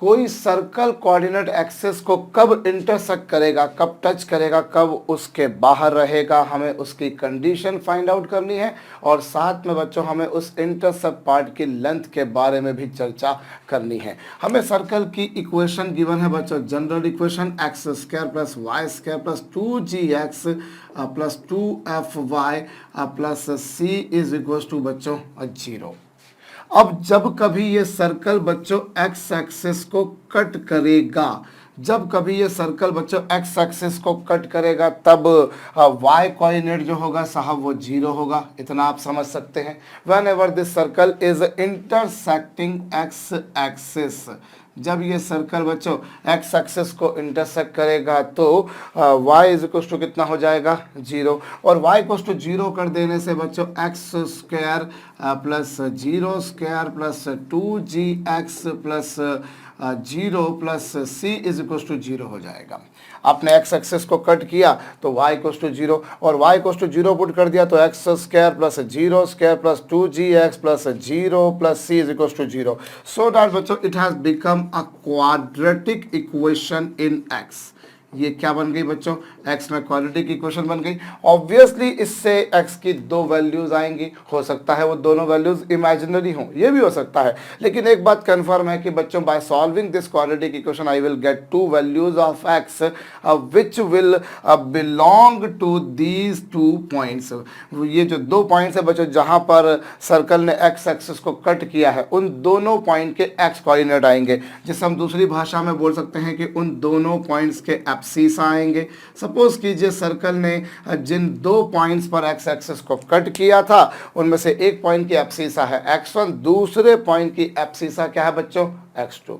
कोई circle coordinate axis को कब इंटरसेक्ट करेगा, कब टच करेगा, कब उसके बाहर रहेगा, हमें उसकी कंडीशन फाइंड आउट करनी है और साथ में बच्चों हमें उस इंटरसेप्ट पार्ट की लेंथ के बारे में भी चर्चा करनी है। हमें सर्कल की इक्वेशन गिवन है बच्चों, general equation X square plus Y square plus 2gx plus 2fy plus C is equal to बच्चों 0। अब जब कभी ये सर्कल बच्चों एक्स एक्सिस को कट करेगा, जब कभी ये सर्कल बच्चों एक्स एक्सिस को कट करेगा तब वाई कोऑर्डिनेट जो होगा साहब वो 0 होगा, इतना आप समझ सकते हैं। When ever this circle is intersecting x axis, जब ये सर्कल बच्चों एक्स एक्सिस को इंटरसेक्ट करेगा तो y इज इक्वल टू कितना हो जाएगा 0, और y इक्वल टू 0 कर देने से बच्चों X square plus 0 square plus 2gx plus 0 plus C is equal to 0 हो जाएगा। आपने एक्स एक्सिस को कट किया तो y इक्वल टू 0 और y इक्वल टू 0 पुट कर दिया तो x square plus 0 square plus 2gx plus 0 plus c is equal to 0। So that बच्चों it has become a quadratic equation in x। ये क्या बन गई बच्चों, x में क्वाड्रेटिक इक्वेशन बन गई। ऑब्वियसली इससे x की दो वैल्यूज आएंगी, हो सकता है वो दोनों वैल्यूज इमेजिनरी हों, ये भी हो सकता है, लेकिन एक बात कंफर्म है कि बच्चों by solving this quadratic equation I will get two values of x which will belong to these 2 points. ये जो 2 पॉइंट्स है बच्चों जहां पर सर्कल ने x एक्सिस को कट किया है, उन दोनों पॉइंट के x कोऑर्डिनेट आएंगे, जिसे हम दूसरी भाषा में बोल सकते हैं कि उन दोनों पॉइंट्स के एब्सिसा आएंगे। सपोज कीजिए सर्कल ने जिन 2 पॉइंट्स पर एक्स एक्सिस को कट किया था उनमें से एक पॉइंट की एब्सिसा है x1, दूसरे पॉइंट की एब्सिसा क्या है बच्चों x2।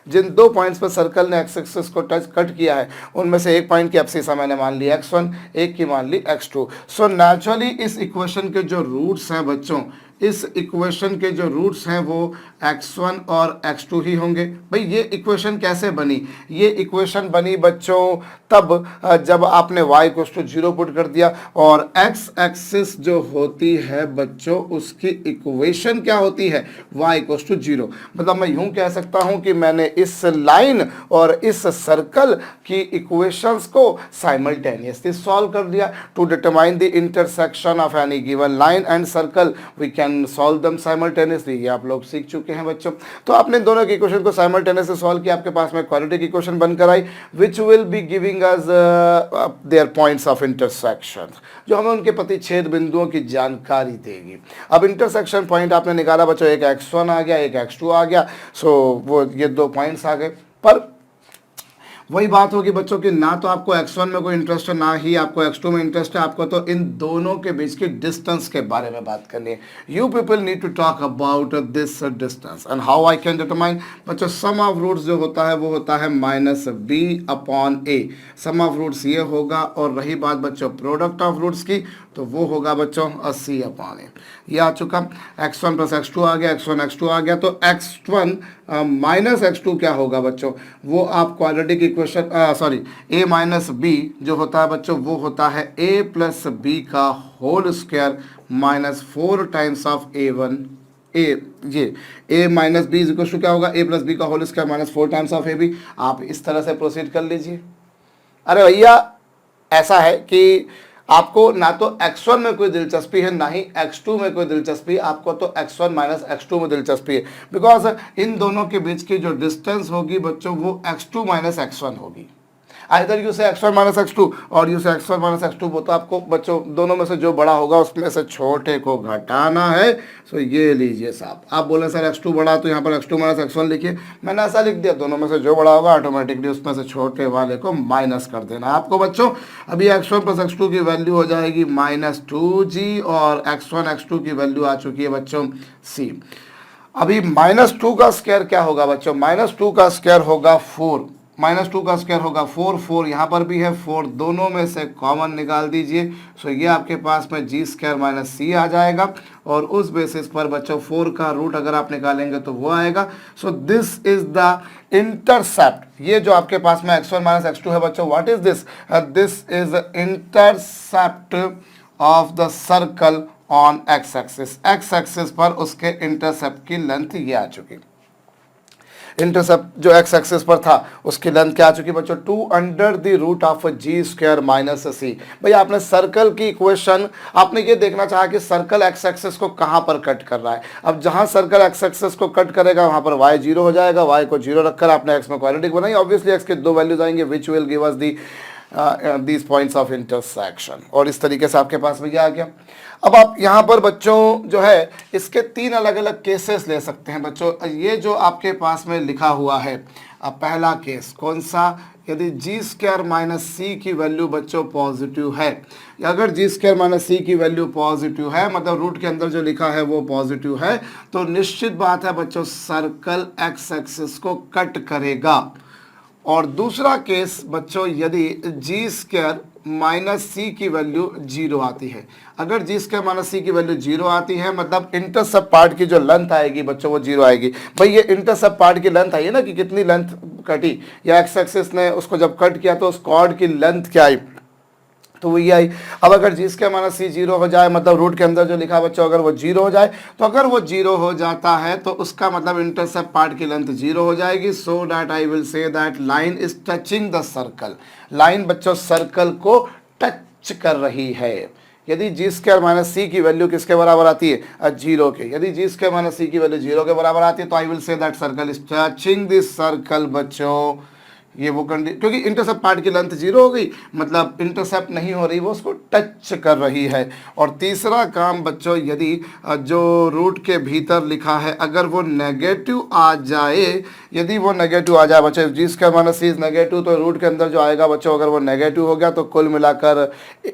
जिन 2 पॉइंट्स पर सर्कल ने एक्स एक्सिस को कट किया है उनमें से एक पॉइंट की एब्सिसा मैंने मान ली x1, एक की मान ली x2। सो नेचुरली इस इक्वेशन के जो रूट्स हैं बच्चों, इस इक्वेशन के जो रूट्स हैं वो x1 और x2 ही होंगे। भाई ये इक्वेशन कैसे बनी, ये इक्वेशन बनी बच्चों तब जब आपने y को 0 पुट कर दिया और x एक्सिस जो होती है बच्चों उसकी इक्वेशन क्या होती है y को 0। मतलब मैं यूं कह सकता हूं कि मैंने इस लाइन और इस सर्कल की इक्वेशंस को साइमल्टेनियसली सॉल्व कर दिया। To determine the intersection of any given line and circle we can solve them simultaneously. ये आप लोग सीख चुके हैं बच्चों। तो आपने दोनों की इक्वेशन को साइमल्टेनियसली सॉल्व किया, आपके पास में क्वाड्रेटिक इक्वेशन बनकर आई which will be giving us their points of intersection, जो हमें उनके प्रतिच्छेद बिंदुओं की जानकारी देगी। अब इंटरसेक्शन पॉइंट आपने निकाला बच्चों, एक x1 आ गया, एक x2 आ गया, सो वो ये 2 पॉइंट्स आ गए। पर वही बात होगी बच्चों कि ना तो आपको x1 में कोई इंटरेस्ट है ना ही आपको x2 में इंटरेस्ट है, आपको तो इन दोनों के बीच की डिस्टेंस के बारे में बात करनी है। You people need to talk about this distance and how I can determine. बच्चों सम ऑफ रूट्स जो होता है वो होता है -b/a। सम ऑफ रूट्स ये होगा, और रही बात बच्चों प्रोडक्ट ऑफ रूट्स की तो वो होगा बच्चों c/a। ये आ चुका, x1 प्लस x2 आ गया, x1 x2 आ गया, तो x1 माइनस x2 क्या होगा बच्चों, वो आप quadratic equation a minus b जो होता है बच्चों वो होता है a प्लस b का whole square minus 4 times of a1 ये a minus B is equal to क्या होगा, a प्लस बी का whole square minus 4 times of ab। आप इस तरह से प्रोसीड कर लीजिए। अरे भैया ऐसा है कि आपको ना तो x1 में कोई दिलचस्पी है ना ही x2 में कोई दिलचस्पी, आपको तो x1 माइनस x2 में दिलचस्पी है, बिकॉज इन दोनों के बीच की जो डिस्टेंस होगी बच्चों वो x2 माइनस x1 होगी। आइदर यू से x1 माइनस x2 और यू से x1 माइनस x2, वो तो आपको बच्चों दोनों में से जो बड़ा होगा उसमें से छोटे को घटाना है। सो ये लीजिए साहब, आप बोले सर x2 बड़ा तो यहाँ पर x2 माइनस x1 लिखिए, मैंने ऐसा लिख दिया, दोनों में से जो बड़ा होगा ऑटोमेटिकली उसमें से छोटे वाले को माइनस कर देना आपको बच्चों। अभी x1 प्लस x2 की वैल्यू हो जाएगी -2g और x1 x2 की वैल्यू आ चुकी है बच्चों c। अभी -2 का स्क्वायर क्या होगा बच्चों, -2 का स्क्वायर होगा 4, -2 का स्क्वायर होगा 4, 4 यहाँ पर भी है, 4 दोनों में से कॉमन निकाल दीजिए। सो ये आपके पास में जी स्क्वायर माइनस सी आ जाएगा, और उस बेसिस पर बच्चों 4 का रूट अगर आप निकालेंगे तो वो आएगा। So this is the intercept. ये जो आपके पास में x1 माइनस x2 है बच्चों, what is this, this is intercept of the circle on x axis. x axis पर उसके इंटरसेप्ट की लेंथ ये आ चुकी। इंटरसेप्ट जो एक्स एक्सिस पर था उसकी लेंथ क्या आ चुकी बच्चों, 2√रूट of ji square minus C. भाई आपने सर्कल की इक्वेशन, आपने ये देखना चाहा कि सर्कल एक्स एक्सिस को कहाँ पर कट कर रहा है। अब जहाँ सर्कल एक्स एक्सिस को कट करेगा वहाँ पर y 0 हो जाएगा, y को 0 रखकर आपने x में क्वाड्रेटिक बनाई, ऑब्वियसली x के दो वैल्यूज आएंगे which will give us the these points of intersection, और इस तरीके से आपके पास में ये आ गया। अब आप यहाँ पर बच्चों जो है इसके तीन अलग अलग केसेस ले सकते हैं बच्चों। ये जो आपके पास में लिखा हुआ है, अब पहला केस कौन सा, यदि जी स्क्वायर माइनस सी की वैल्यू बच्चों पॉजिटिव है, अगर जी स्क्वायर माइनस सी की वैल्यू पॉजिटिव है, मतलब रूट के अंदर जो लिखा है वो पॉजिटिव है, तो निश्चित बात है बच्चों सर्कल एक्स एक्सिस को कट करेगा। और दूसरा केस बच्चों, यदि जी स्क्वायर माइनस सी की वैल्यू 0 आती है, अगर जी स्क्वायर माइनस सी की वैल्यू 0 आती है मतलब इंटरसेप्ट पार्ट की जो लेंथ आएगी बच्चों वो 0 आएगी। भाई ये इंटरसेप्ट पार्ट की लेंथ आई है ना कि कितनी लेंथ कटी, या एक्स एक्सिस ने उसको जब कट किया तो उस कॉर्ड की लेंथ क्या आई, तो वो ये आई। अब अगर जी स्क्वायर माइनस सी 0 हो जाए, मतलब रूट के अंदर जो लिखा है बच्चों अगर वो 0 हो जाए, तो अगर वो 0 हो जाता है तो उसका मतलब इंटरसेप्ट पार्ट की लेंथ 0 हो जाएगी। So that I will say that line is touching the circle, line बच्चों सर्कल को टच कर रही है। यदि जी स्क्वायर माइनस सी की वैल्यू किसके बराबर आती है, 0 के, यदि जी स्क्वायर माइनस सी की वैल्यू 0 के बराबर आती है तो I will say that circle is touching this circle बच्चों। ये वो कंडीशन, क्योंकि इंटरसेप्ट पार्ट की लेंथ 0 हो गई मतलब इंटरसेप्ट नहीं हो रही, वो उसको टच कर रही है। और तीसरा काम बच्चों, यदि जो रूट के भीतर लिखा है अगर वो नेगेटिव आ जाए, यदि वो नेगेटिव आ जाए बच्चों, G square minus C is negative, तो रूट के अंदर जो आएगा बच्चों अगर वो नेगेटिव हो गया तो कुल मिलाकर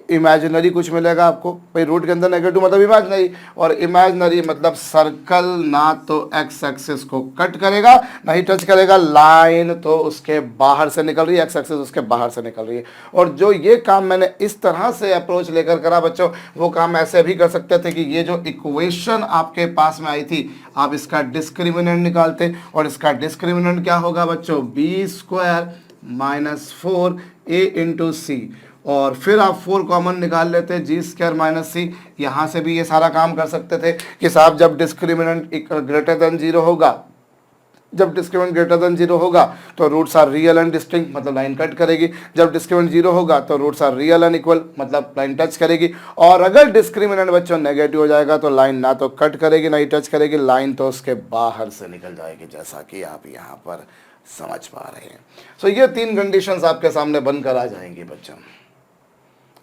इमेजिनरी कुछ मिलेगा आपको। भाई रूट के अंदर नेगेटिव मतलब इमेजिनरी, और इमेजिनरी मतलब सर्कल ना तो एक्स एक्सिस को कट करेगा ना ही टच करेगा, लाइन तो उसके बाहर से निकल रही है, एक्स एक्सिस उसके बाहर से निकल रही है। और जो ये काम मैंने इस तरह से अप्रोच लेकर करा बच्चों, वो काम ऐसे भी कर सकते थे कि ये जो इक्वेशन आपके पास में आई थी आप इसका डिस्क्रिमिनेंट निकालते, और इसका डिस्क्रिमिनेंट क्या होगा बच्चों, B square minus 4a into C, और फिर आप 4 कॉमन निकाल लेते, जी स्क्वायर माइनस सी। यहाँ से भी ये सारा काम कर सकते थे कि साहब जब डिस्क्रिमिनेंट ग्रेटर देन 0 होगा, जब डिस्क्रिमिनेंट ग्रेटर देन 0 होगा तो roots are real and distinct, मतलब लाइन कट करेगी। जब डिस्क्रिमिनेंट 0 होगा तो roots are real and equal, मतलब लाइन टच करेगी। और अगर डिस्क्रिमिनेंट बच्चों नेगेटिव हो जाएगा तो लाइन ना तो कट करेगी ना ही टच करेगी, लाइन तो उसके बाहर से निकल जाएगी, जैसा कि आप यहाँ पर समझ पा रहे हैं। सो ये 3 कंडीशंस आपके सामने बनकर आ जाएंगी बच्चों।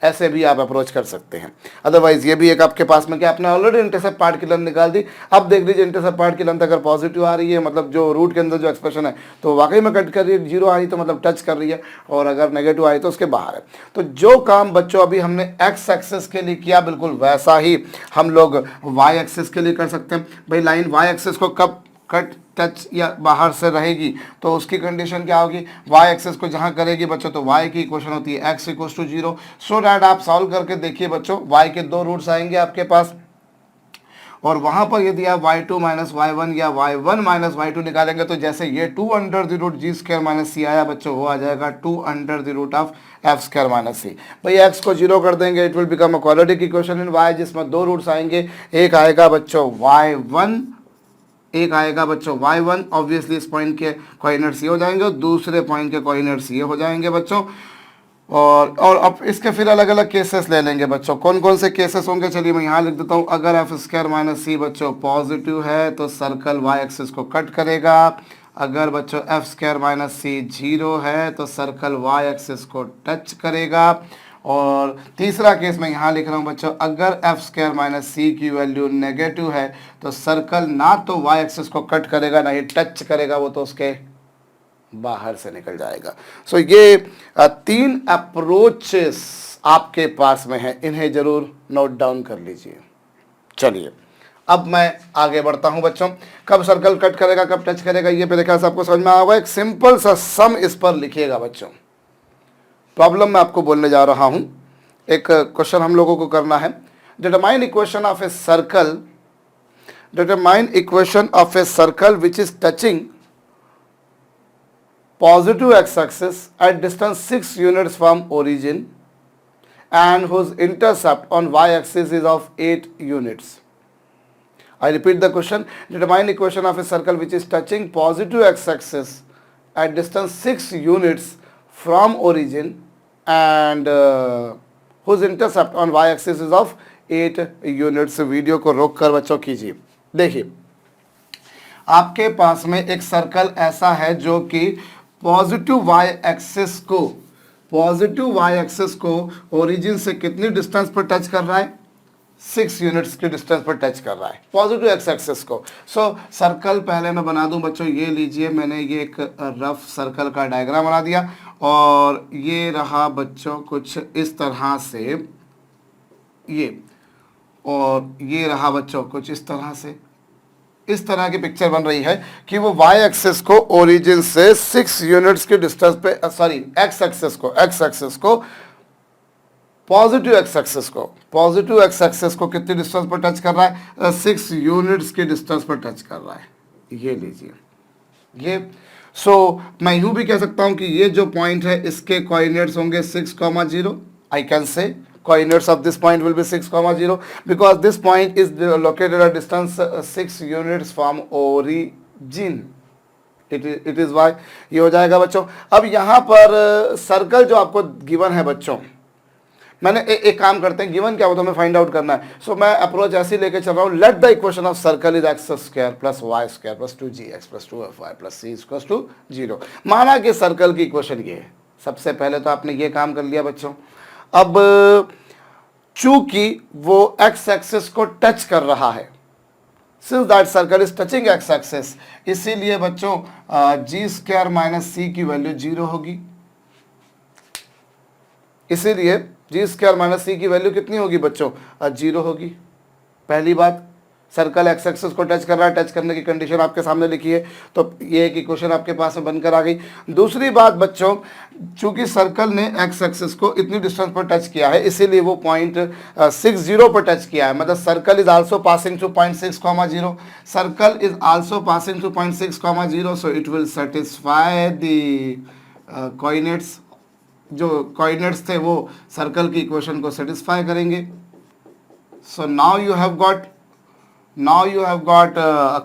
ऐसे भी आप अप्रोच कर सकते हैं। अदरवाइज ये भी एक आपके पास में, कि आपने ऑलरेडी इंटरसेप्ट पार्ट की लेंथ निकाल दी, अब देख लीजिए इंटरसेप्ट पार्ट की लेंथ अगर पॉजिटिव आ रही है मतलब जो रूट के अंदर जो एक्सप्रेशन है तो वाकई में कट कर रही है, 0 आई तो मतलब टच कर रही है, और अगर नेगेटिव आई तो उसके बाहर है। तो जो काम बच्चों अभी हमने एक्स एक्सिस के लिए किया बिल्कुल वैसा ही हम लोग वाई एक्सिस के लिए कर सकते हैं। भाई लाइन वाई एक्सिस को कब कट टच या बाहर से रहेगी तो उसकी कंडीशन क्या होगी, y एक्सेस को जहां करेगी बच्चों तो y की इक्वेशन होती है x equals to 0। So that आप सॉल्व करके देखिए बच्चों, y के 2 रूट्स आएंगे आपके पास, और वहां पर यदि आप y2 माइनस y1 या y1 माइनस y2 निकालेंगे तो जैसे ये 2 under the root G square minus C आया बच्चों, वो आ जाएगा 2 under the root of F square minus C. भाई x को 0 कर देंगे, it will become a quadratic equation in y, जिसमें 2 रूट्स आएंगे, एक आएगा बच्चों y1, एक आएगा बच्चों y1, ऑब्वियसली इस पॉइंट के कोऑर्डिनेट्स ये हो जाएंगे और दूसरे पॉइंट के कोऑर्डिनेट्स ये हो जाएंगे बच्चों। और अब इसके फिर अलग अलग केसेस ले लेंगे बच्चों। कौन कौन से केसेस होंगे चलिए मैं यहाँ लिख देता हूँ। अगर एफ स्क्वायर माइनस सी बच्चों पॉजिटिव है तो सर्कल y एक्सिस को कट करेगा। अगर बच्चों एफ स्क्वायर माइनस सी 0 है तो सर्कल y एक्सिस को टच करेगा। और तीसरा केस मैं यहाँ लिख रहा हूँ बच्चों, अगर एफ स्क्वायर माइनस सी की वैल्यू नेगेटिव है तो सर्कल ना तो y एक्सिस को कट करेगा ना ही टच करेगा, वो तो उसके बाहर से निकल जाएगा। सो ये 3 अप्रोचेस आपके पास में है, इन्हें जरूर नोट डाउन कर लीजिए। चलिए अब मैं आगे बढ़ता हूं बच्चों। कब सर्कल कट करेगा कब टच करेगा ये मेरे ख्याल से आपको समझ में आ होगा। एक सिंपल सा सम इस पर लिखिएगा बच्चों। प्रॉब्लम मैं आपको बोलने जा रहा हूं, एक क्वेश्चन हम लोगों को करना है। Determine equation of a circle, determine equation of a circle which is touching positive x-axis at distance 6 units from origin and whose intercept on y-axis is of 8 units. I repeat the question. Determine equation of a circle which is touching positive x-axis at distance 6 units from origin and whose intercept on y-axis is of 8 units. Video को रोक कर बच्चों कीजिए। देखिए आपके पास में एक सर्कल ऐसा है जो कि पॉजिटिव वाई एक्सिस को ओरिजिन से कितनी डिस्टेंस पर टच कर रहा है, 6 यूनिट्स की डिस्टेंस पर टच कर रहा है पॉजिटिव एक्स एक्सिस को। सो सर्कल पहले मैं बना दूं बच्चों, ये लीजिए मैंने ये एक रफ सर्कल का डायग्राम बना दिया और ये रहा बच्चों कुछ इस तरह से ये, और ये रहा बच्चों कुछ इस तरह से, इस तरह की पिक्चर बन रही है कि वो वाई एक्सिस को ओरिजिन से 6 यूनिट्स की डिस्टेंस पे, सॉरी एक्स एक्सिस को पॉजिटिव एक्स एक्सिस को कितनी डिस्टेंस पर टच कर रहा है, 6 यूनिट्स की डिस्टेंस पर टच कर रहा है। ये लीजिए ये। सो मैं यूं भी कह सकता हूं कि ये जो पॉइंट है इसके कोऑर्डिनेट्स होंगे 6,0। I can say coordinates of this point will be 6,0 because this point is located at distance 6 units from origin. It is why ये हो जाएगा बच्चों। अब यहाँ पर सर्कल जो आपको गिवन है बच्चों, मैंने एक काम करते हैं, गिवन क्या होता है हमें फाइंड आउट करना है। सो मैं अप्रोच ऐसे लेके चल रहा हूँ, let the equation of circle is X square plus Y square plus 2gx plus 2fy plus c equals to 0। माना कि सर्कल की इक्वेशन ये है। सबसे पहले तो आपने ये काम कर लिया बच्चों। अब चूंकि वो एक्स एक्सिस को टच कर रहा है, since that circle is touching x axis, इसीलिए बच्चों जी स्क्वायर माइनस सी की वैल्यू 0 होगी। इसीलिए जी स्क्वायर माइनस सी की वैल्यू कितनी होगी बच्चों, 0 होगी। पहली बात, सर्कल एक्स एक्सिस को टच कर रहा है, टच करने की कंडीशन आपके सामने लिखी है, तो ये एक इक्वेशन आपके पास में बनकर आ गई। दूसरी बात बच्चों, चूंकि सर्कल ने एक्स एक्सिस को इतनी डिस्टेंस पर टच किया है, इसीलिए वो पॉइंट 60 पर टच किया है, मतलब circle is also passing through point 6,0। Circle is also passing through point 6,0, so it will satisfy the coordinates. जो कोऑर्डिनेट्स थे वो सर्कल की इक्वेशन को सेटिस्फाई करेंगे। So now you have got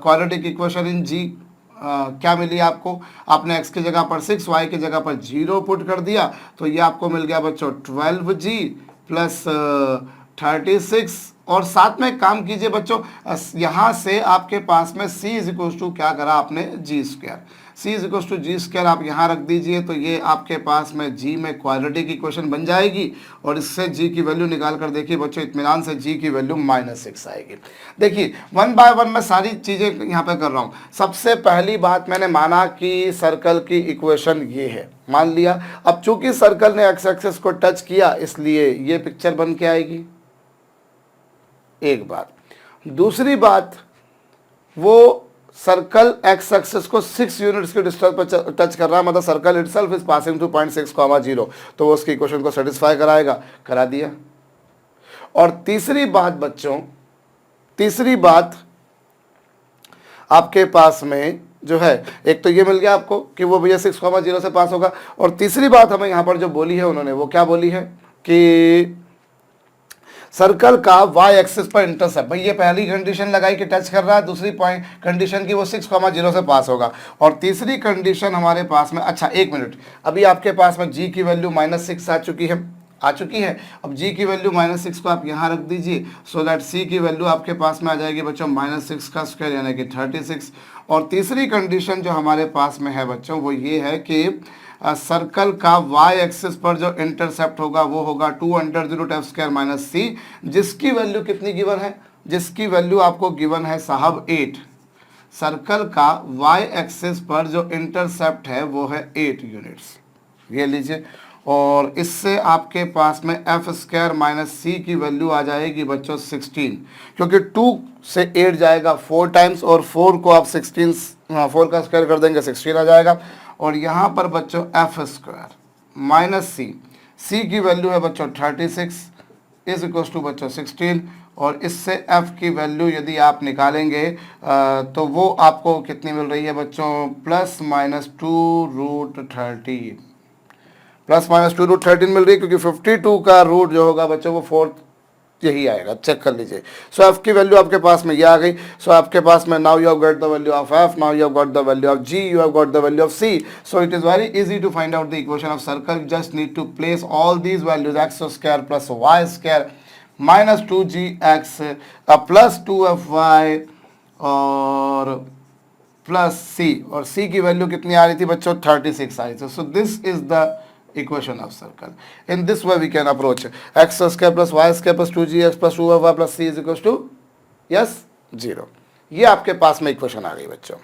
quadratic equation in G. क्या मिली आपको, आपने x की जगह पर 6, y की जगह पर 0 पुट कर दिया, तो ये आपको मिल गया बच्चों 12g प्लस 36। और साथ में काम कीजिए बच्चों, यहाँ से आपके पास में c इज इक्वल टू क्या करा आपने, G square. c is equal to G square आप यहाँ रख दीजिए, तो ये आपके पास में g में क्वाड्रेटिक इक्वेशन बन जाएगी। और इससे g की वैल्यू निकाल कर देखिए बच्चों, इत्मीनान से g की वैल्यू -6 आएगी। देखिए 1 बाय 1 मैं सारी चीज़ें यहाँ पे कर रहा हूँ। सबसे पहली बात, मैंने माना कि सर्कल की इक्वेशन ये है, मान लिया। अब चूंकि सर्कल ने एक्स एक्सिस को टच किया, इसलिए ये पिक्चर बन के आएगी, एक बात। दूसरी बात, वो सर्कल एक्स एक्सिस को 6 यूनिट्स के डिस्टेंस पर टच कर रहा है, मतलब circle itself is passing two point 6,0, तो वो उसकी इक्वेशन को सेटिस्फाई कराएगा, करा दिया। और तीसरी बात बच्चों, तीसरी बात आपके पास में जो है, एक तो ये मिल गया आपको कि वो भैया 6,0 से पास होगा। और तीसरी बात हमें यहाँ पर जो बोली है उन्होंने, वो क्या बोली है कि सर्कल का y एक्सिस पर इंटरसेप्ट, भाई ये पहली कंडीशन लगाई कि टच कर रहा है, दूसरी पॉइंट कंडीशन की वो 6,0 से पास होगा, और तीसरी कंडीशन हमारे पास में, अच्छा एक मिनट, अभी आपके पास में g की वैल्यू -6 आ चुकी है। अब g की वैल्यू -6 को आप यहाँ रख दीजिए, सो दैट c की वैल्यू आपके पास में आ जाएगी बच्चों -6 का स्क्वायर यानी कि 36। और तीसरी कंडीशन जो हमारे पास में है बच्चों, वो ये है कि सर्कल का y एक्सिस पर जो इंटरसेप्ट होगा वो होगा 2√f² माइनस c, जिसकी वैल्यू कितनी गिवन है, जिसकी वैल्यू आपको गिवन है साहब 8। सर्कल का y एक्सिस पर जो इंटरसेप्ट है वो है 8 यूनिट्स, ये लीजिए। और इससे आपके पास में f² माइनस c की वैल्यू आ जाएगी बच्चों 16, क्योंकि 2 से 8 जाएगा 4 टाइम्स, और 4 को आप 4 का स्क्वायर कर देंगे 16 आ जाएगा। और यहाँ पर बच्चों f² माइनस c की वैल्यू है बच्चों 36 इज इक्वल टू बच्चों 16, और इससे f की वैल्यू यदि आप निकालेंगे तो वो आपको कितनी मिल रही है बच्चों, +-2√13 मिल रही है, क्योंकि 52 का रूट जो होगा बच्चों वो 4 यही आएगा, चेक कर लीजिए। सो एफ की वैल्यू आपके पास में ये आ गई। सो आपके पास में now you have got the value of F, now you have got the value of G, you have got the value of C. So it is very easy to find out the equation of circle, just need to place all these values X square plus Y square minus 2gx plus 2fy और plus सी, और सी की value कितनी आ रही थी बच्चों, 36 आ रही थी। So this is the equation of circle. In this way we can approach x square plus y square plus 2gx plus 2fy plus c is equals to yes 0। ये आपके पास में इक्वेशन आ गई बच्चों,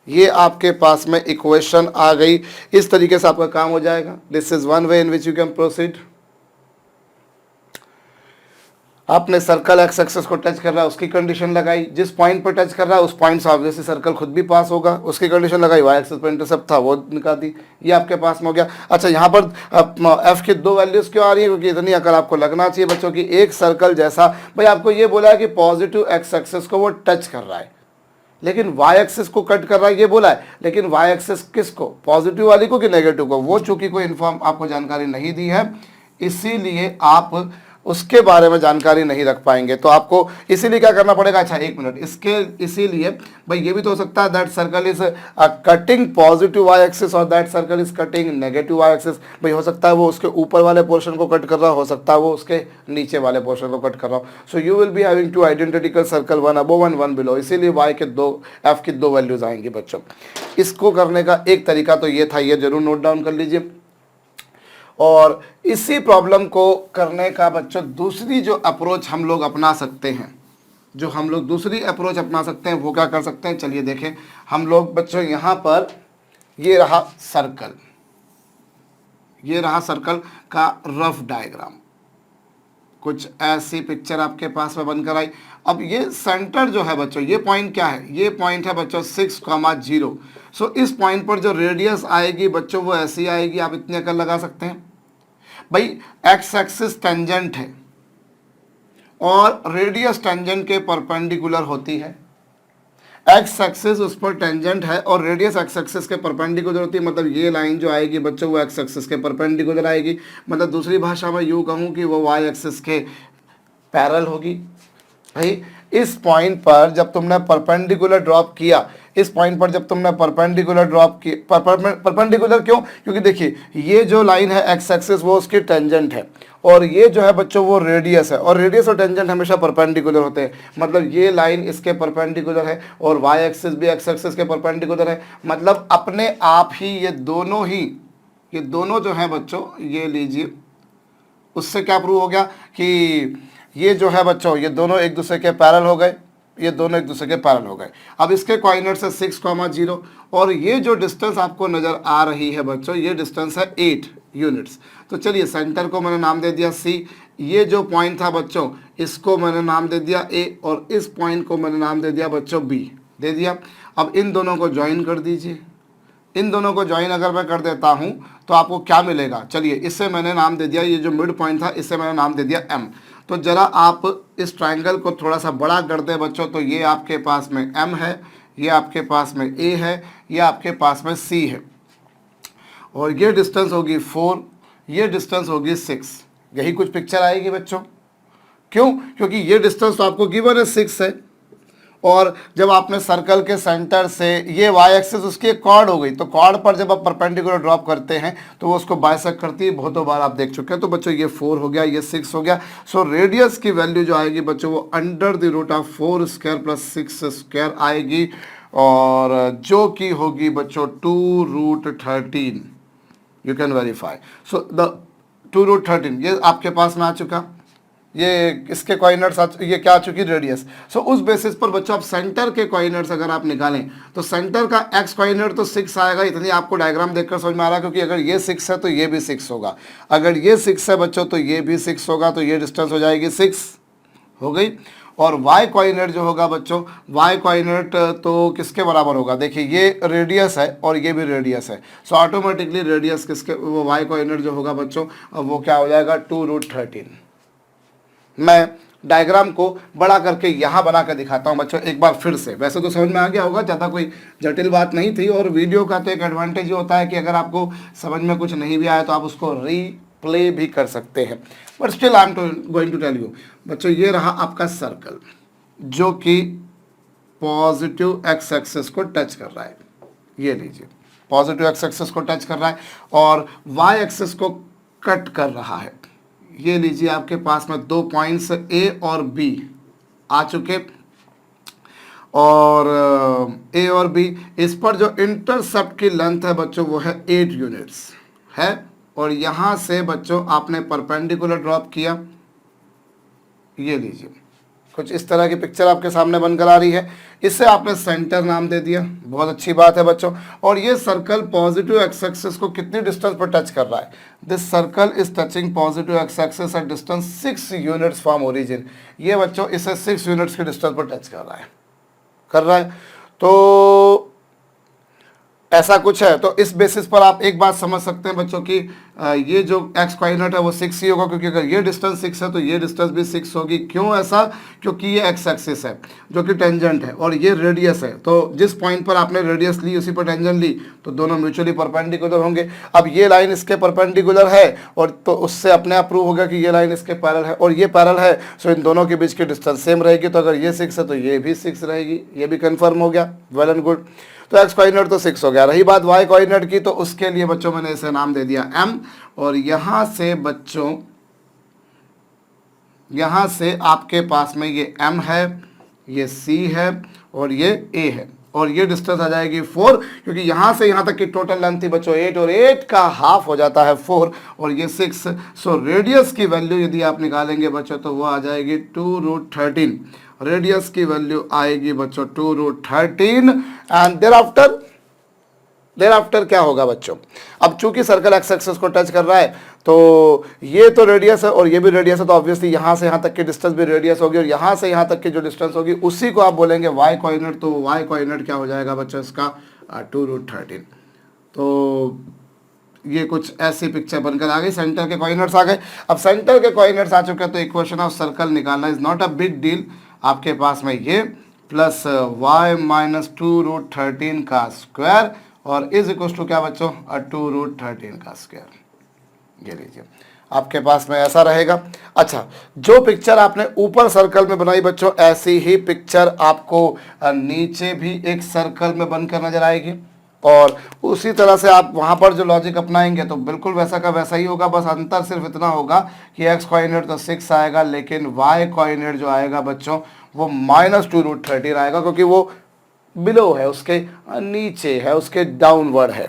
ये आपके पास में इक्वेशन आ गई। इस तरीके से आपका काम हो जाएगा। This is one way in which you can proceed. आपने सर्कल एक्स एक्सिस को टच कर रहा है, उसकी कंडीशन लगाई, जिस पॉइंट पर टच कर रहा है उस पॉइंट से ऑब्वियसली सर्कल खुद भी पास होगा, उसकी कंडीशन लगाई, वाई एक्सिस पर इंटरसेप्ट था वो निकाल दी, ये आपके पास में हो गया। अच्छा, यहाँ पर एफ की दो वैल्यूज क्यों आ रही है, क्योंकि इतनी अकल आपको लगना चाहिए बच्चों की। एक सर्कल जैसा, भाई आपको ये बोला है कि पॉजिटिव एक्स एक्सिस को वो टच कर रहा है, लेकिन वाई एक्सिस को कट कर रहा है, ये बोला है। लेकिन वाई एक्सिस किसको, पॉजिटिव वाली को कि नेगेटिव को, वो चूंकि कोई इन्फॉर्म आपको जानकारी नहीं दी है, इसीलिए आप उसके बारे में जानकारी नहीं रख पाएंगे। तो आपको इसीलिए क्या करना पड़ेगा, अच्छा एक मिनट, इसके इसीलिए भाई ये भी तो हो सकता है that circle is cutting positive y axis और that circle is cutting negative y axis. भाई हो सकता है वो उसके ऊपर वाले पोर्शन को कट कर रहा हो सकता है वो उसके नीचे वाले पोर्शन को कट कर रहा हो। So you will be having two identical circle, one above and one below, इसीलिए वाई के दो, एफ की दो वैल्यूज आएंगी बच्चों। इसको करने का एक तरीका तो ये था, ये जरूर नोट डाउन कर लीजिए। और इसी प्रॉब्लम को करने का बच्चों दूसरी जो अप्रोच हम लोग अपना सकते हैं, जो हम लोग दूसरी अप्रोच अपना सकते हैं, वो क्या कर सकते हैं, चलिए देखें हम लोग बच्चों। यहाँ पर ये रहा सर्कल, ये रहा सर्कल का रफ डायग्राम, कुछ ऐसी पिक्चर आपके पास में बनकर आई। अब ये सेंटर जो है बच्चों, ये पॉइंट क्या है, ये पॉइंट है बच्चों 6,0। सो इस पॉइंट पर जो रेडियस आएगी बच्चों वो ऐसी आएगी, आप इतने अकल लगा सकते हैं। भाई एक्स एक्सिस टेंजेंट है और रेडियस टेंजेंट के परपेंडिकुलर होती है। एक्स एक्सिस उस पर टेंजेंट है और रेडियस एक्स एक्सिस के परपेंडिकुलर होती है, मतलब ये लाइन जो आएगी बच्चों वो एक्स एक्सिस के परपेंडिकुलर आएगी। मतलब दूसरी भाषा में यूँ कहूँ कि वो वाई एक्सिस के पैरेलल होगी। भाई इस पॉइंट पर जब तुमने परपेंडिकुलर ड्रॉप किया, इस पॉइंट पर जब तुमने परपेंडिकुलर ड्रॉप की, परपेंडिकुलर क्यों, क्योंकि देखिए ये जो लाइन है एक्स एक्सिस वो उसकी टेंजेंट है और ये जो है बच्चों वो रेडियस है, और रेडियस और टेंजेंट हमेशा परपेंडिकुलर होते हैं। मतलब ये लाइन इसके परपेंडिकुलर है और वाई एक्सिस भी एक्स एक्सिस के परपेंडिकुलर है। मतलब अपने आप ही ये दोनों जो हैं बच्चों, ये लीजिए, उससे क्या प्रूव हो गया कि ये जो है बच्चों ये दोनों एक दूसरे के पैरेलल हो गए, ये दोनों एक दूसरे के पैरेलल हो गए। अब इसके कोऑर्डिनेट्स है 6,0 और ये जो डिस्टेंस आपको नज़र आ रही है बच्चों, ये डिस्टेंस है 8 यूनिट्स। तो चलिए सेंटर को मैंने नाम दे दिया C, ये जो पॉइंट था बच्चों इसको मैंने नाम दे दिया A और इस पॉइंट को मैंने नाम दे दिया बच्चों B, दे दिया। अब इन दोनों को ज्वाइन कर दीजिए। इन दोनों को ज्वाइन अगर मैं कर देता हूँ तो आपको क्या मिलेगा, चलिए इससे मैंने नाम दे दिया, ये जो मिड पॉइंट था इससे मैंने नाम दे दिया M। तो ज़रा आप इस ट्रायंगल को थोड़ा सा बड़ा कर दें बच्चों, तो ये आपके पास में M है, ये आपके पास में A है, ये आपके पास में C है, और ये डिस्टेंस होगी 4, ये डिस्टेंस होगी 6। यही कुछ पिक्चर आएगी बच्चों। क्यों, क्योंकि ये डिस्टेंस तो आपको गिवन है 6 है, और जब आपने सर्कल के सेंटर से ये वाई एक्सिस उसकी एक कॉर्ड हो गई, तो कॉर्ड पर जब आप परपेंडिकुलर ड्रॉप करते हैं तो वो उसको बाइसेक्ट करती है, बहुतों बार आप देख चुके हैं। तो बच्चों ये 4 हो गया, ये 6 हो गया। सो रेडियस की वैल्यू जो आएगी बच्चों वो under the root of 4 square plus 6 square आएगी, और जो कि होगी बच्चों 2√13। You can verify. So the 2√13 ये आपके पास में आ चुका, ये इसके कोऑर्डिनेट्स ये क्या आ चुकी, रेडियस। सो उस बेसिस पर बच्चों आप सेंटर के कोऑर्डिनेट्स अगर आप निकालें तो सेंटर का एक्स कोऑर्डिनेट तो 6 आएगा। इतनी आपको डायग्राम देखकर समझ में आ रहा है, क्योंकि अगर ये 6 है तो ये भी 6 होगा, अगर ये 6 है बच्चों तो ये भी 6 होगा, तो ये डिस्टेंस हो जाएगी 6 हो गई। और वाई कोऑर्डिनेट जो होगा बच्चों, वाई कोऑर्डिनेट तो किसके बराबर होगा, देखिए ये रेडियस है और ये भी रेडियस है। सो ऑटोमेटिकली रेडियस किसके, वो वाई कोऑर्डिनेट जो होगा बच्चों वो क्या हो जाएगा 2√13। मैं डायग्राम को बड़ा करके यहाँ बना कर दिखाता हूँ बच्चों एक बार फिर से। वैसे तो समझ में आ गया होगा, ज़्यादा कोई जटिल बात नहीं थी। और वीडियो का तो एक एडवांटेज ये होता है कि अगर आपको समझ में कुछ नहीं भी आया तो आप उसको प्ले भी कर सकते हैं, but still I am going to tell you बच्चों, ये रहा आपका सर्कल जो कि पॉजिटिव एक्स एक्सिस को टच कर रहा है, ये लीजिए पॉजिटिव एक्स एक्सिस को टच कर रहा है और वाई एक्सिस को कट कर रहा है। ये लीजिए आपके पास में 2 पॉइंट्स ए और बी आ चुके, और ए और बी, इस पर जो इंटरसेप्ट की लेंथ है बच्चों वो है 8 यूनिट्स है, और यहाँ से बच्चों आपने परपेंडिकुलर ड्रॉप किया, ये लीजिए कुछ इस तरह की पिक्चर आपके सामने बनकर आ रही है, इसे आपने सेंटर नाम दे दिया, बहुत अच्छी बात है बच्चों। और ये सर्कल पॉजिटिव एक्स एक्सिस को कितनी डिस्टेंस पर टच कर रहा है, this circle is touching positive X axis at distance 6 units from origin, ये बच्चों इसे 6 यूनिट्स की डिस्टेंस पर टच कर रहा है। तो ऐसा कुछ है, तो इस बेसिस पर आप एक बात समझ सकते हैं बच्चों की ये जो एक्स कोऑर्डिनेट है वो 6 ही होगा, क्योंकि अगर ये डिस्टेंस 6 है तो ये डिस्टेंस भी 6 होगी। क्यों ऐसा, क्योंकि ये एक्स एक्सिस है जो कि टेंजेंट है और ये रेडियस है, तो जिस पॉइंट पर आपने रेडियस ली उसी पर टेंजेंट ली, तो दोनों म्यूचुअली परपेंडिकुलर होंगे। अब ये लाइन इसके परपेंडिकुलर है और तो उससे अपने आप प्रूव होगा कि ये लाइन इसके पैरेलल है और ये पैरेलल है, सो इन दोनों के बीच की डिस्टेंस सेम रहेगी। तो अगर ये 6 है तो ये भी 6 रहेगी, ये भी कन्फर्म हो गया, वेल एंड गुड। तो एक्स कोऑर्डिनेट तो 6 हो गया। रही बात वाई कोऑर्डिनेट की, तो उसके लिए बच्चों मैंने इसे नाम दे दिया m, और यहां से बच्चों यहां से आपके पास में ये m है, ये c है और ये a है, और ये डिस्टेंस आ जाएगी 4, क्योंकि यहां से यहां तक की टोटल लेंथ थी बच्चों 8 और 8 का हाफ हो जाता है 4 और ये 6। सो रेडियस की वैल्यू यदि आप निकालेंगे बच्चों तो वो आ जाएगी 2√13, रेडियस की वैल्यू आएगी बच्चों 2√13। एंड देयर आफ्टर क्या होगा बच्चों, अब चूंकि सर्कल एक्स एक्सिस को टच कर रहा है तो ये तो रेडियस है और ये भी रेडियस है, तो ऑब्वियसली यहाँ से यहाँ तक की डिस्टेंस भी रेडियस होगी, और यहाँ से यहाँ तक की जो डिस्टेंस होगी उसी को आप बोलेंगे वाई कोऑर्डिनेट। तो वाई कोऑर्डिनेट क्या हो जाएगा बच्चों इसका 2√13। तो ये कुछ ऐसी पिक्चर बनकर आ गई, सेंटर के कोऑर्डिनेट्स आ गए। अब सेंटर के कोऑर्डिनेट्स आ चुके हैं तो इक्वेशन ऑफ सर्कल निकालना is not a big deal. आपके पास में ये प्लस y माइनस 2√13 का स्क्वायर और इज इक्वल टू क्या बच्चों 2√13 का स्क्वायर, ये लीजिए आपके पास में ऐसा रहेगा। अच्छा, जो पिक्चर आपने ऊपर सर्कल में बनाई बच्चों, ऐसी ही पिक्चर आपको नीचे भी एक सर्कल में बनकर नजर आएगी, और उसी तरह से आप वहाँ पर जो लॉजिक अपनाएंगे तो बिल्कुल वैसा का वैसा ही होगा। बस अंतर सिर्फ इतना होगा कि एक्स कोऑर्डिनेट तो 6 आएगा, लेकिन वाई कोऑर्डिनेट जो आएगा बच्चों वो माइनस 2√13 आएगा, क्योंकि वो बिलो है, उसके नीचे है, उसके डाउनवर्ड है।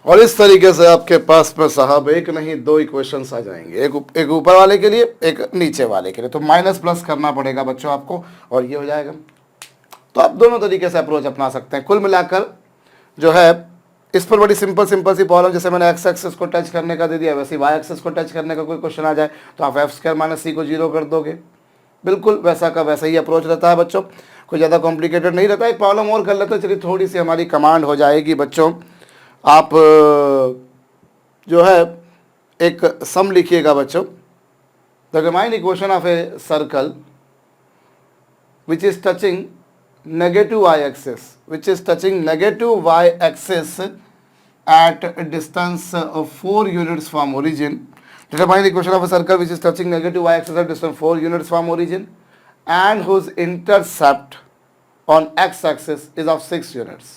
और इस तरीके से आपके पास में साहब एक नहीं 2 इक्वेशंस आ जाएंगे, एक ऊपर वाले के लिए, एक नीचे वाले के लिए। तो माइनस प्लस करना पड़ेगा बच्चों आपको, और ये हो जाएगा। तो आप दोनों तरीके से अप्रोच अपना सकते हैं। कुल मिलाकर जो है इस पर बड़ी सिंपल सी प्रॉब्लम, जैसे मैंने एक्स एक्सिस को टच करने का दे दिया, वैसे वाई एक्सिस को टच करने का कोई क्वेश्चन आ जाए तो आप f² माइनस c को 0 कर दोगे। बिल्कुल वैसा का वैसा ही अप्रोच रहता है बच्चों, कोई ज़्यादा कॉम्प्लिकेटेड नहीं रहता। एक प्रॉब्लम और कर लेते हैं, चलिए थोड़ी सी हमारी कमांड हो जाएगी बच्चों। आप जो है एक सम लिखिएगा बच्चों, the remind equation of a circle which is touching negative y-axis at a distance of 4 units from origin. Determine the equation of a circle which is touching negative y-axis at distance 4 units from origin and whose intercept on x-axis is of 6 units.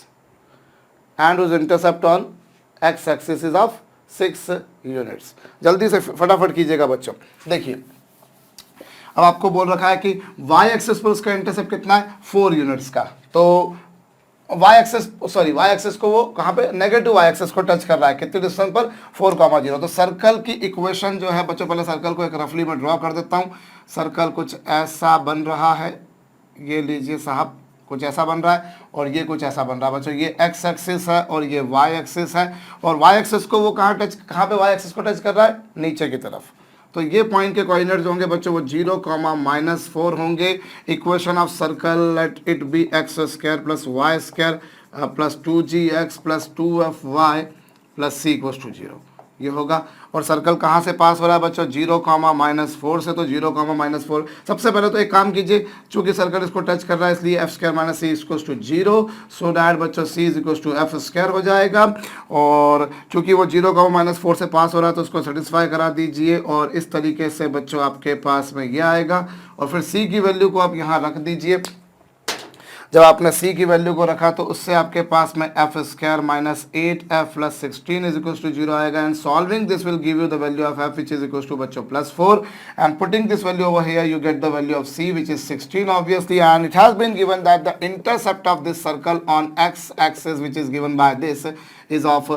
And whose intercept on x-axis is of 6 units. जल्दी से फटाफट कीजिएगा बच्चों। देखिए अब आपको बोल रखा है कि y एक्सिस पर उसका इंटरसेप्ट कितना है 4 यूनिट्स का, तो y एक्सिस को वो कहाँ पे नेगेटिव y एक्सिस को टच कर रहा है, कितने डिस्टेंस पर 4,0। तो सर्कल की इक्वेशन जो है बच्चों, पहले सर्कल को एक रफली में ड्रॉ कर देता हूँ। सर्कल कुछ ऐसा बन रहा है, ये लीजिए साहब, कुछ ऐसा बन रहा है और ये कुछ ऐसा बन रहा है बच्चों। ये x एक्सिस है और ये y एक्सिस है, और y एक्सिस को वो कहाँ पे y एक्सिस को टच कर रहा है, नीचे की तरफ। तो ये पॉइंट के कोऑर्डिनेट्स होंगे बच्चों वो 0,-4 होंगे। Equation of circle let it be x² plus y² plus 2gx plus 2fy plus c equals to 0। ये होगा। और सर्कल कहाँ से पास हो रहा है बच्चों, 0, -4 से, तो 0, सबसे पहले तो एक काम कीजिए, चूंकि सर्कल इसको टच कर रहा है इसलिए f² - c = 0, सो दैट बच्चों c = f² हो जाएगा। और चूंकि वो 0, -4 से पास हो रहा है तो उसको सेटिस्फाई करा दीजिए, और इस तरीके से बच्चों आपके पास में ये आएगा। और फिर c की वैल्यू को आप यहाँ रख दीजिए। जब आपने c की वैल्यू को रखा तो उससे आपके पास में f² - 8f + 16 = 0 आएगा। And solving this will give you the value of f which is equals to बच्चों +4, and putting this value over here you get the value of c which is 16 obviously, and it has been given that the intercept of this circle on x axis which is given by this is of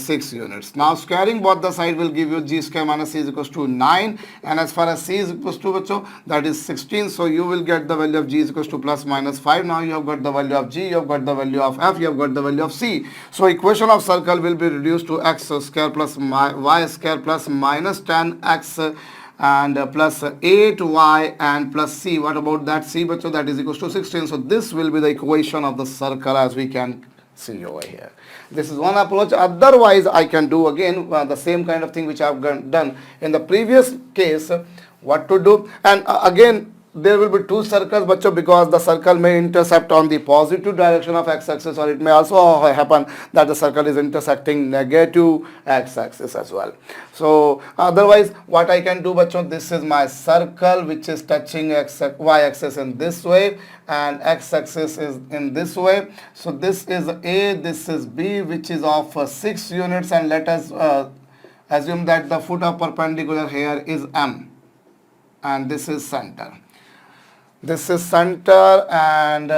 6 units. Now squaring both the side will give you g² - c = 9, and as far as c is equals to bachcho, that is 16, so you will get the value of g is equals to +-5. Now you have got the value of g, you have got the value of f, you have got the value of c. So equation of circle will be reduced to x² plus y² plus -10x and plus 8y and plus c. What about that c bachcho? That is equals to 16. So this will be the equation of the circle, as we can see over here. This is one approach. Otherwise I can do again the same kind of thing which I have done in the previous case. What to do, and again there will be two circles bachcho, because the circle may intercept on the positive direction of x-axis, or it may also happen that the circle is intersecting negative x-axis as well. So otherwise what I can do bachcho, this is my circle which is touching y-axis in this way and x-axis is in this way. So this is A, this is B, which is of 6 units, and let us assume that the foot of perpendicular here is M, and this is center. This is center, and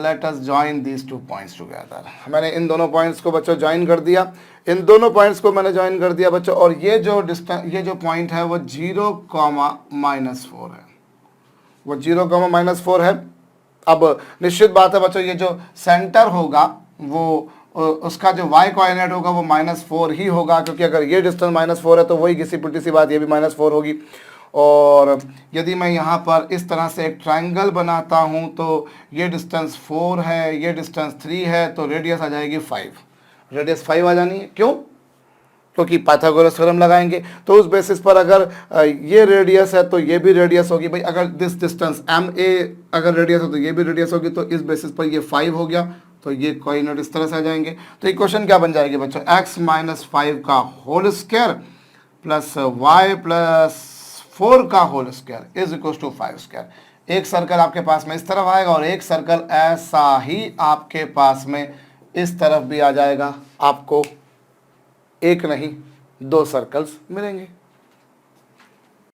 let us join these 2 points together. मैंने इन दोनों points को बच्चों join कर दिया, इन दोनों points को मैंने join कर दिया बच्चों, और ये जो डिस्टेंस, ये जो पॉइंट है वो 0, -4 है, वो 0, -4 है। अब निश्चित बात है बच्चों, ये जो सेंटर होगा वो उसका जो y कोऑर्डिनेट होगा वो -4 ही होगा, क्योंकि अगर ये डिस्टेंस -4 है तो वही घिसी पिटी सी बात, ये भी -4 होगी। और यदि मैं यहाँ पर इस तरह से एक ट्रायंगल बनाता हूँ तो ये डिस्टेंस 4 है, ये डिस्टेंस 3 है, तो रेडियस आ जाएगी 5, रेडियस 5 आ जानी है। क्यों? क्योंकि पाइथागोरस थ्योरम लगाएंगे। तो उस बेसिस पर अगर ये रेडियस है तो ये भी रेडियस होगी भाई। अगर दिस डिस्टेंस MA अगर रेडियस हो तो ये भी रेडियस होगी, तो इस बेसिस पर ये 5 हो गया, तो ये कोऑर्डिनेट इस तरह से आ जाएंगे। तो इक्वेशन क्या बन जाएगी बच्चों, x - 5 का whole square plus y plus 4 का whole square is equal to 5²। एक सर्कल आपके पास में इस तरफ आएगा और एक सर्कल ऐसा ही आपके पास में इस तरफ भी आ जाएगा। आपको एक नहीं 2 सर्कल्स मिलेंगे।